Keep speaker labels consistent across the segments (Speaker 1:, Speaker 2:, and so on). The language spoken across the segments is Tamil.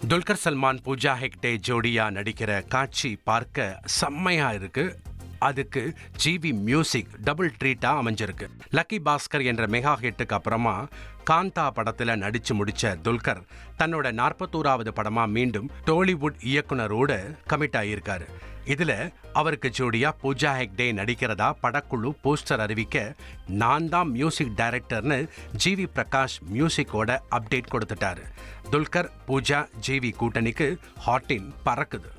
Speaker 1: துல்கர் சல்மான் பூஜா ஹெக்டே ஜோடியா நடிக்கிற காட்சி பார்க்க செம்மையா இருக்கு. அதுக்கு ஜிவி மியூசிக் டபுள் ட்ரீட்டா அமைஞ்சிருக்கு. லக்கி பாஸ்கர் என்ற மெகா ஹிட்டுக்கு அப்புறமா காந்தா படத்துல நடிச்சு முடிச்ச துல்கர் தன்னோட 41வது படமா மீண்டும் டோலிவுட் இயக்குனரோட கமிட் ஆகியிருக்காரு. இதுல அவருக்கு ஜோடியா பூஜா ஹெக்டே நடிக்கிறதா படக்குழு போஸ்டர் அறிவிக்க, நான் தான் மியூசிக் டைரக்டர்னு ஜிவி பிரகாஷ் மியூசிக்கோட அப்டேட் கொடுத்துட்டாரு. துல்கர் பூஜா ஜிவி கூட்டணிக்கு ஹாட்டின் பறக்குது.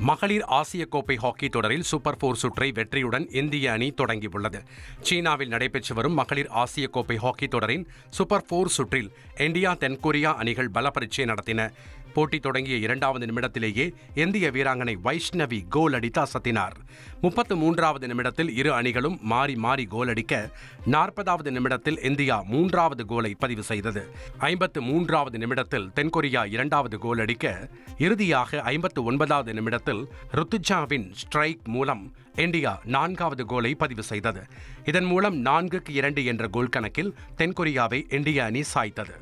Speaker 1: மகளிர் ஆசிய கோப்பை ஹாக்கி தொடரில் சூப்பர் 4 சுற்றை வெற்றியுடன் இந்திய அணி தொடங்கியுள்ளது. சீனாவில் நடைபெற்று வரும் மகளிர் ஆசிய கோப்பை ஹாக்கி தொடரின் சூப்பர் 4 சுற்றில் இந்தியா தென்கொரியா அணிகள் பல பரீட்சை நடத்தின. போட்டி தொடங்கிய 2வது நிமிடத்திலேயே இந்திய வீராங்கனை வைஷ்ணவி கோல் அடித்து அசத்தினார். 33வது நிமிடத்தில் இரு அணிகளும் மாறி மாறி கோல் அடிக்க 40வது நிமிடத்தில் இந்தியா 3வது கோலை பதிவு செய்தது. 53வது நிமிடத்தில் தென்கொரியா 2வது கோல் அடிக்க, இறுதியாக 59வது நிமிடத்தில் ருத்துஜாவின் ஸ்ட்ரைக் மூலம் இந்தியா 4வது கோலை பதிவு செய்தது. இதன் மூலம் 4-2 என்ற கோல் கணக்கில் தென்கொரியாவை இந்திய அணி சாய்த்தது.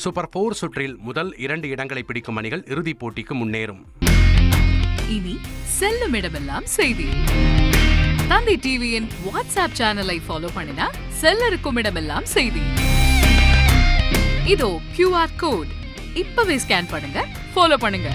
Speaker 1: சூப்பர் 4 சுற்றில் முதல் 2 இடங்களை பிடிக்கும் அணிகள் இறுதிப் போட்டிக்கு முன்னேறும்.
Speaker 2: இனி செல்லும் இடமெல்லாம் செய்தி. தந்தி டிவியின் வாட்ஸ்அப் சேனலை ஃபாலோ பண்ணினா செல்ல இருக்கும் இடமெல்லாம் செய்தி. இதோ QR கோட் இப்பவே ஸ்கேன் பண்ணுங்க, ஃபாலோ பண்ணுங்க.